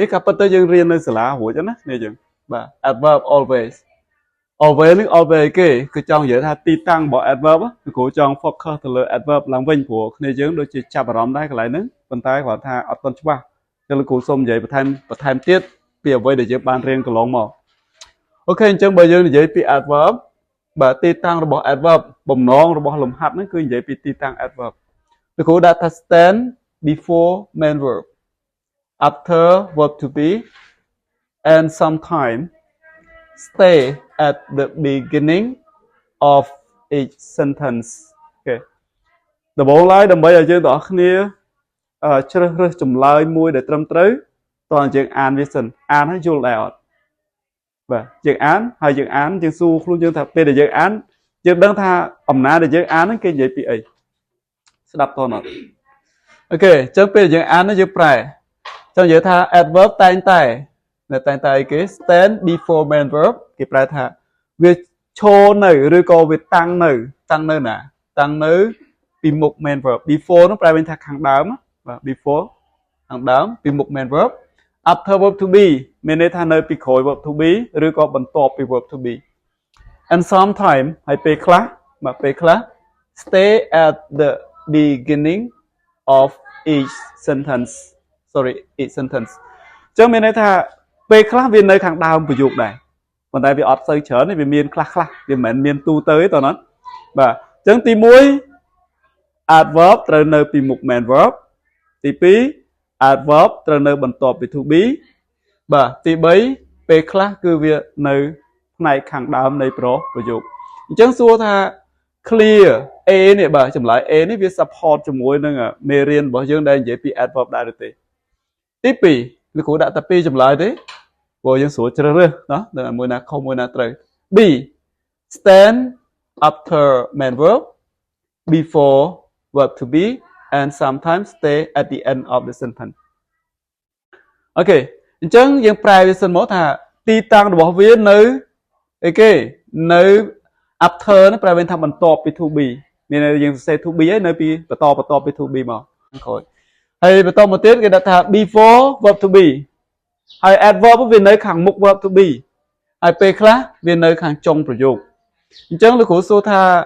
cặp tới dương riêng nơi sửa lá hủa cho nó nè chừng bà adverb always alwaysนึก always คือจองเยอะถ้าตีตั้งบอก adverb คือกูจอง focus ตัวเลย adverb หลังวิ่งผัวในเรื่องโดยจะจับอารมณ์ได้ก็หลายนึงคนตายขอท่าอัดต้นชั่วจะเลยกูส้มใหญ่ประทานเตี้ยเปรียบไว้เดี๋ยวจะบานเรียนก็ลองหมอโอเคจังใบยืนใหญ่ปี adverb แบบตีตั้งระบบ adverb บ่มน้องระบบลมหัดนั่นคือใหญ่ปีตีตั้ง adverb คือกู data stand before main verb after verb to be and sometime stay at the beginning of each sentence. Okay. The ball line đầm bây giờ chơi tỏ kia chơi chùm lai môi để trâm tới toàn chuyện an với sân an hay vô lẹo và chuyện án hay chuyện án chuyện su luôn chuyện thật bây giờ chuyện án chuyện đơn tha ẩm ná để chuyện án cái gì bị ấy sẽ đập to nó ok chơi bây giờ chuyện án nó chơi phải trong giờ tha adverb tay là tay cái stand before main verb cái phải tha việc show này rồi có việc tăng nơi nè tăng nơi bị một main verb before nó phải bên thằng hàng đám và before hàng đám bị một main verb after verb to be mình đây thằng nơi bị khối verb to be rồi có bận top bị verb to be and sometimes hay pay class mà pay class stay at the beginning of each sentence sorry each sentence cho mình đây thằng pay class viên nơi hàng đám bị dục này còn tại vì ọt sơi chở này vì miền class vì miền tu tới tao nó và chẳng tìm muối adverb trở nơi bị một main verb tí pí adverb trở nơi bận tọp bị to be và tí bấy p class cứ việc nơi này khẳng đám này pro ví dụ chẳng xua tha clear a này bà chấm lại a này việc support cho muối nâng à mê riêng bảo dương đây dễ bị adverb đại được tí pí vì cũng đã tập pi chấm lại đấy vô dân số chơi rơ đó là mùi nào không mùi nào trời b stand after main verb before verb to be and sometimes stay at the end of the sentence ok chẳng dân preposition mỗi thà ti tăng bỏ viên nữ ok nữ after nó preposition thằng bằng top be to be nên là dân say to be ấy nơi be to be to be mà khỏi hay to một tiết cái đặt thà before verb to be hay adverb viên nơi khẳng mục verb to be hay p class viên nơi khẳng trongประโยคchẳng là của số tha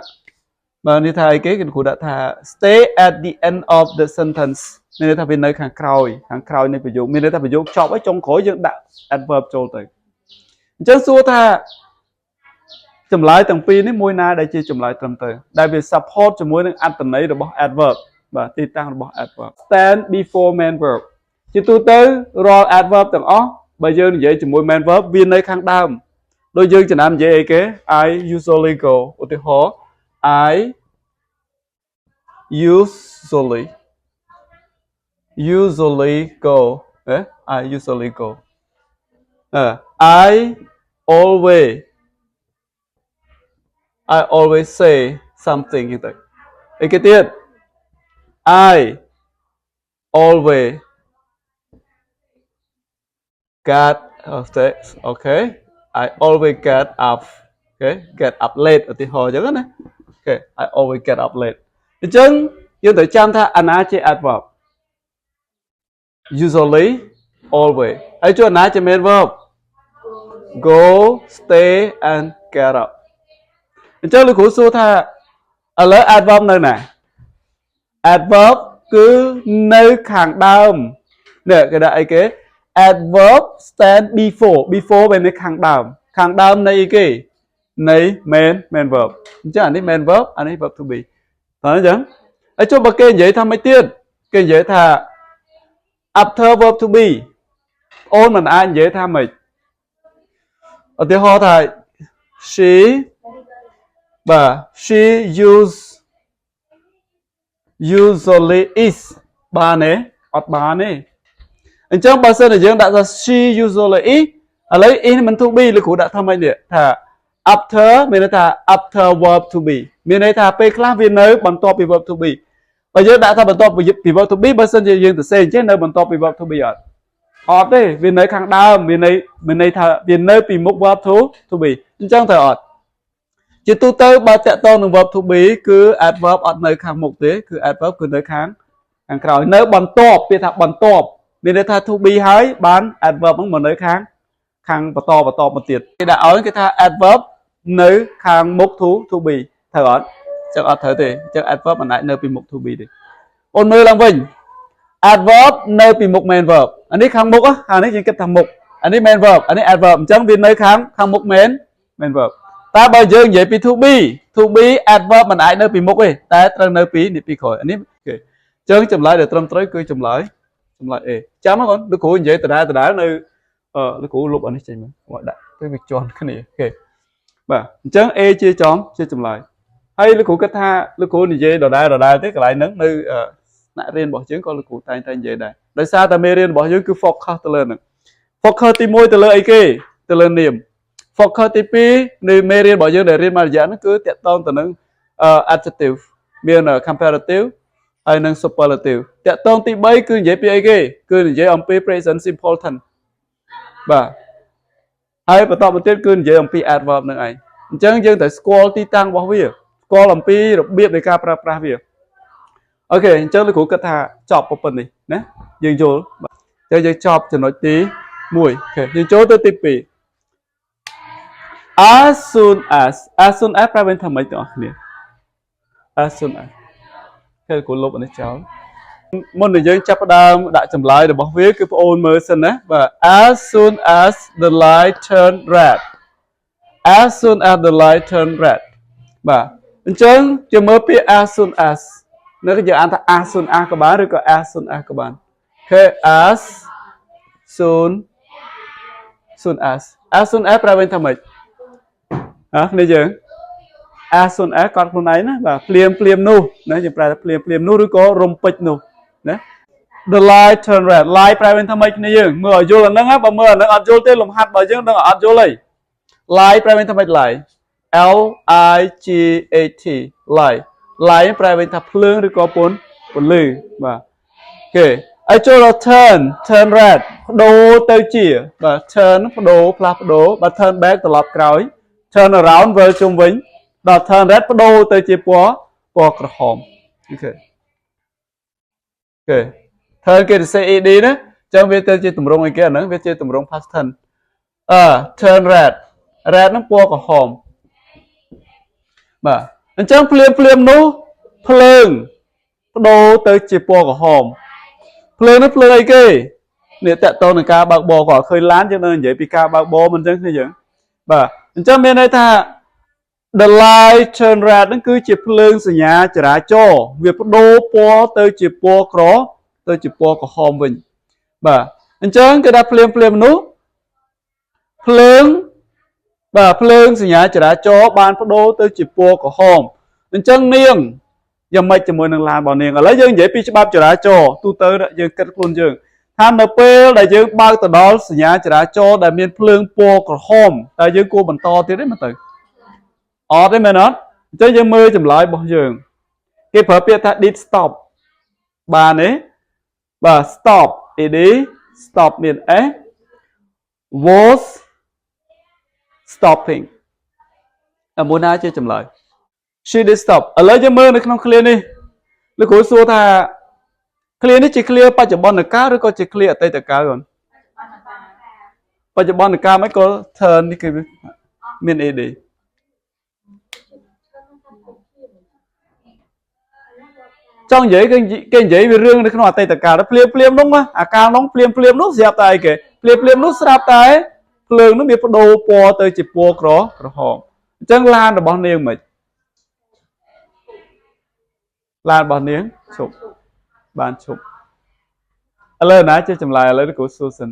mà như thầy cái của đã thà stay at the end of the sentence nên là viên nơi khẳng khơi nàyประโยคnên làประโยคchọn ở trong khối dân đã adverb cho tới chẳng số tha chấm lại từng pi này môi na đây chỉ chấm lại từng từ đại vì support cho môiនឹងអត្តន័យរបស់ adverb បាទទីតាំងរបស់ adverb stand before main verb ជាទូទៅរាល់ adverb ទាំងអស់បើយើងនិយាយជាមួយ main verb វានៅខាងដើមដូចយើងចំណាំនិយាយអីគេ I usually go ឧទាហរណ៍ I usually go I usually go I always say something như vậy cái tiết I always get okay I always get up okay get up late ở thì hồi chứ này okay I always get up late thì chân dương tự chăm tha anh á chế adverb usually always ấy cho anh á chế main verb go stay and get up thì chân lưu của số tha ở lỡ adverb nơi này adverb cứ nơi khẳng đam nè cái đại cái adverb stand before bên này khẳng đam này cái này main verb chứ anh ấy main verb anh ấy verb to be nói chứ ở chỗ bậc kênh vậy tham mấy tiên kênh vậy thà after verb to be ôn mình ai vậy tham mày ở tiếng ho thầy she usually is ba nè anh chẳng bao giờ là dương đã ra she usually is ở lấy in mình to be là cũng đã tham mấy nè thà after mình thà after verb to be mình đây thà p class viên nơi bằng to be verb to be bây giờ đã thà bằng to be verb to be bao giờ dương tự xem chứ nơi bằng to be verb to be ở ọt đấy viên nơi khang đam viên nơi thà viên nơi bị mục verb to be chẳng thời ọt chỉ tu tới ba chạy to ng verb to be cứ adverb ọt nơi khang mục thế cứ adverb cứ nơi khang khang khảo nơi bằng to bị thà bằng to មានន័យថា to be ហើយបាន adverb ហ្នឹងមកនៅខាងបន្តមកទៀតគេដាក់ឲ្យគេថា adverb នៅខាងមុខ to be ត្រូវអត់ចឹងអត់ត្រូវទេចឹង adverb មិនអាចនៅពីមុខ to be ទេអូនមើលឡើងវិញ adverb នៅពីមុខ main verb អានេះខាងមុខអានេះយើងគិតថាមុខអានេះ main verb អានេះ adverb អញ្ចឹងវានៅខាងមុខ main verb តែបើយើងនិយាយពី to be adverb មិនអាចនៅពីមុខទេតែត្រូវនៅពីនេះពីក្រោយអានេះគេអញ្ចឹងចម្លើយដែលត្រឹមត្រូវគឺចម្លើយ A ចាំហ្នឹងលោកគ្រូនិយាយដដែលនៅលោកគ្រូលុបអានេះចេញមកដាក់ទៅវាជាន់គ្នាអូខេបាទអញ្ចឹង A ជាចម្លើយហើយលោកគ្រូគិតថាលោកគ្រូនិយាយដដែលទេកន្លែងហ្នឹងនៅថ្នាក់រៀនរបស់យើងក៏លោកគ្រូតែងតែនិយាយដែរដោយសារតែមេរៀនរបស់យើងគឺ focus ទៅលើហ្នឹង focus ទី1ទៅលើអីគេទៅលើនាម focus ទី2នៃមេរៀនរបស់យើងដែលរៀនមករយៈហ្នឹងគឺតកតងទៅនឹងadjective មាន comparative ហើយនឹង superlative តកតងទី3គឺនិយាយពីអីគេគឺនិយាយអំពី present simple tense បាទហើយបន្តមកទៀតគឺនិយាយអំពី adverb ហ្នឹងឯងអញ្ចឹងយើងត្រូវស្គាល់ទីតាំងរបស់វាស្គាល់អំពីរបៀបនៃការប្រើប្រាស់វាអូខេអញ្ចឹងលោកគ្រូគិតថាចប់ប៉ុណ្្នេះណាយើងយល់អញ្ចឹងយើងចប់ចំណុចទី1អូខេយើងចូលទៅទី2 as soon as ប្រែវិញថាម៉េចទាំងអស់គ្នា as soon as គេគូលុបអានេះចោលមុននឹងយើងចាប់ផ្ដើមដាក់ចម្លើយរបស់វាគឺបងអូនមើលសិនណាបាទ as soon as the light turn red as soon as the light turn red បាទអញ្ចឹងជាមើលពាក្យ as soon as នៅយើងអានថា as soon as ក៏បានឬក៏ as soon as ក៏បានគឺ as soon as ប្រែវិញថាម៉េចនេះយើង as soon as គាត់ខ្លួនឯងណាបាទភ្លាមនោះណាយើងប្រែថាភ្លាមនោះឬក៏រំពេចនោះណា the light turn red light ប្រែវិញថាម៉េចគ្នាយើងមើលឲ្យយល់អាហ្នឹងបើមើលអាហ្នឹងអត់យល់ទេលំហាត់របស់យើងដឹងអត់យល់ទេ light ប្រែវិញថាម៉េច light L I G A T light ប្រែវិញថាភ្លើងឬក៏ពន្លឺបាទអូខេហើយចូលដល់ turn red បដូរទៅជាបាទ turn បដូរផ្លាស់ប្ដូរបាទ turn back ត្រឡប់ក្រោយ turn around វិលជុំវិញដល់ turn red បដូរទៅជាពណ៌ក្រហមអូខេturn គេទៅ CED ណាអញ្ចឹងវាទៅជាទម្រង់អីគេអាហ្នឹងវាជាទម្រង់ past tense turn red ហ្នឹងពណ៌ក្រហមបាទអញ្ចឹងភ្លាមនោះភ្លើងបដូរទៅជាពណ៌ក្រហមភ្លើងនេះភ្លើងអីគេនេះតកតងនឹងការបើកបរក៏ឃើញឡានយើងនៅនិយាយពីការបើកបរមិនអញ្ចឹងគ្នាយើងបាទអញ្ចឹងមានន័យថា the light turn red ហ្នឹងគឺជាភ្លើងសញ្ញាចរាចរណ៍វាបដូរពណ៌ទៅជាពណ៌ក្រហមវិញបាទអញ្ចឹងគេថាភ្លាមនោះភ្លើងសញ្ញាចរាចរណ៍បានបដូរទៅជាពណ៌ក្រហមអញ្ចឹងនាងយ៉ាងម៉េចជាមួយនឹងឡានរបស់នាងឥឡូវយើងនិយាយពីច្បាប់ចរាចរណ៍ទូទៅយើងគិតខ្លួនយើងថានៅពេលដែលយើងបើកទៅដល់សញ្ញាចរាចរណ៍ដែលមានភ្លើងពណ៌ក្រហមតើយើងគួរបន្តទៀតទេមើលទៅអត់ទេមែនអត់អញ្ចឹងយើងមើលចម្លើយរបស់យើងគេប្រើពាក្យថា did stop បានទេបាទ stop ed stop មាន s was stopping មួយណាជាចម្លើយ she did stop ឥឡូវយើងមើលនៅក្នុង clear នេះលោកគ្រូសួរថា clear នេះជា clear បច្ចុប្បន្នកាលឬក៏ជា clear អតីតកាលបងបច្ចុប្បន្នកាលមិនក៏ turn នេះគឺមាន ed ចង់និយាយគេនិយាយវារឿងនៅក្នុងអតីតកាលភ្លាមនោះអាកាលនោះភ្លាមនោះស្រាប់តែអីគេភ្លាមនោះស្រាប់តែភ្លើងនោះវាបដូរពណ៌ទៅជាពណ៌ក្រហមអញ្ចឹងឡានរបស់នាងមិនឡានរបស់នាងឈប់បានឈប់ឥឡូវណាជាចម្លើយឥឡូវគ្រូសួរសិន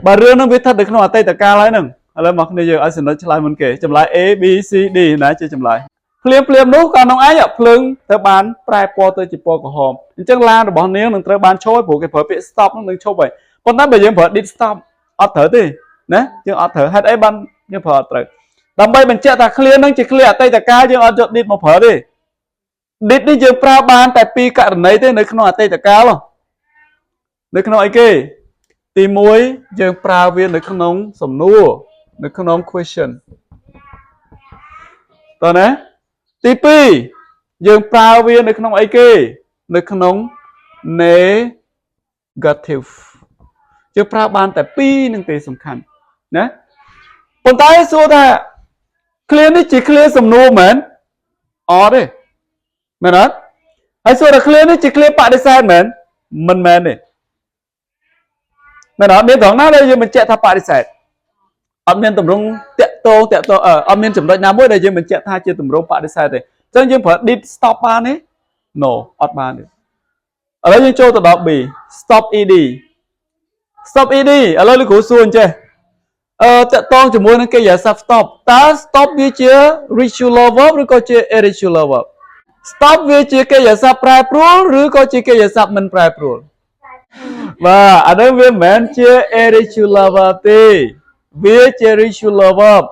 បើរឿងនោះវាស្ថិតនៅក្នុងអតីតកាលហើយហ្នឹងឥឡូវមកគ្នាយើងឲ្យសនុចឆ្លើយមុនគេចម្លើយ A B C D ណាជាចម្លើយភ្លាមនោះក៏ក្នុងឯងភ្លើងត្រូវបានប្រែពណ៌ទៅជាពណ៌ក្រហមអញ្ចឹងឡានរបស់នាងនឹងត្រូវបានឈរព្រោះគេប្រើពាក្យ stop នឹងឈប់ហើយប៉ុន្តែបើយើងប្រើ did stop អត់ត្រូវទេណាយើងអត់ត្រូវហេតុអីបានយើងប្រើអត់ត្រូវដើម្បីបញ្ជាក់ថា clear នឹងជា clear អតីតកាលយើងអត់យក did មកប្រើទេ did នេះយើងប្រើបានតែពីរករណីទេនៅក្នុងអតីតកាលនៅក្នុងអីគេទី1យើងប្រើវានៅក្នុងសំណួរនៅក្នុង question តើណាទី2យើងប្រើវានៅក្នុងអីគេនៅក្នុង gative ជាប្រើបានតែពីរនឹងទេសំខាន់ណាប៉ុន្តែសួរថា clear នេះជា clear សំណួរមែនអត់ទេមែនអត់ហើយសួរថា clear នេះជា clear បដិសេធមែនមិនមែនទេមែនអត់មានត្រង់ណាដែលយើងបញ្ជាក់ថាបដិសេធអត់មានតម្រងតាក់តងអត់មានចំណុចណាមួយដែលយើងបញ្ជាក់ថាជាតម្រងបដិសេធទេអញ្ចឹងយើងប្រើ did stop បានទេ no អត់បានទេឥឡូវយើងចូលទៅដល់ B stop ed stop ed ឥឡូវលោកគ្រូសួរអញ្ចេះតាក់តងជាមួយនឹងកិរិយាសព្ទ stop តើ stop វាជា regular verb ឬក៏ជា irregular verb stop វាជាកិរិយាសព្ទប្រែប្រួលឬក៏ជាកិរិយាសព្ទមិនប្រែប្រួលបាទអានេះវាមិនមែនជា irregular verb ទេវាជា regular verb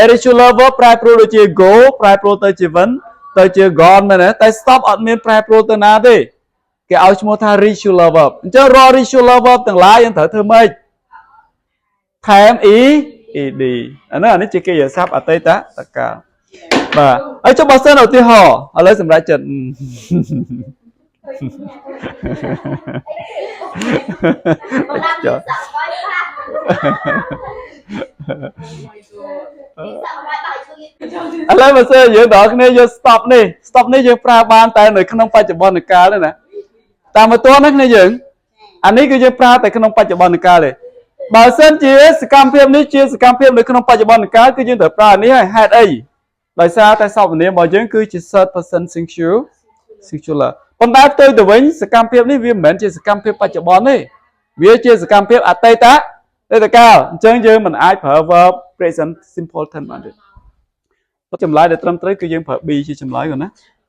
irregular verb ប្រែប្រួលដូចជា go ប្រែប្រួលទៅជា when ទៅជា gone មែនទេតែ stop អត់មានប្រែប្រួលទៅណាទេគេឲ្យឈ្មោះថា regular verb អញ្ចឹងរាល់ regular verb ទាំងឡាយយើងត្រូវធ្វើម៉េចថែម ed អានេះជាកិរិយាសព្ទអតីតកាលបាទហើយចុះបើសិនឧទាហរណ៍ឥឡូវសម្រាប់ចិត្តចុះឥឡូវបើសិនយើងដល់គ្នាយក stop នេះយើងប្រើបានតែនៅក្នុងបច្ចុប្បន្នកាលទេណាតាមមិនទាន់ណាគ្នាយើងអានេះគឺយើងប្រើតែក្នុងបច្ចុប្បន្នកាលទេបើសិនជាសកម្មភាពនេះជាសកម្មភាពនៅក្នុងបច្ចុប្បន្នកាលគឺយើងត្រូវប្រើនេះហើយហេតុអីដោយសារតែសព្វនាមរបស់យើងគឺជា third person singular ប៉ុន្តែផ្ទុយទៅវិញសកម្មភាពនេះវាមិនមែនជាសកម្មភាពបច្ចុប្បន្នទេវាជាសកម្មភាពអតីតកាលអញ្ចឹងយើងមិនអាចប្រើ verb present simple tense បានទេចម្លើយដែលត្រឹមត្រូវគឺយើងប្រើ B ជាចម្លើយគាត់ណា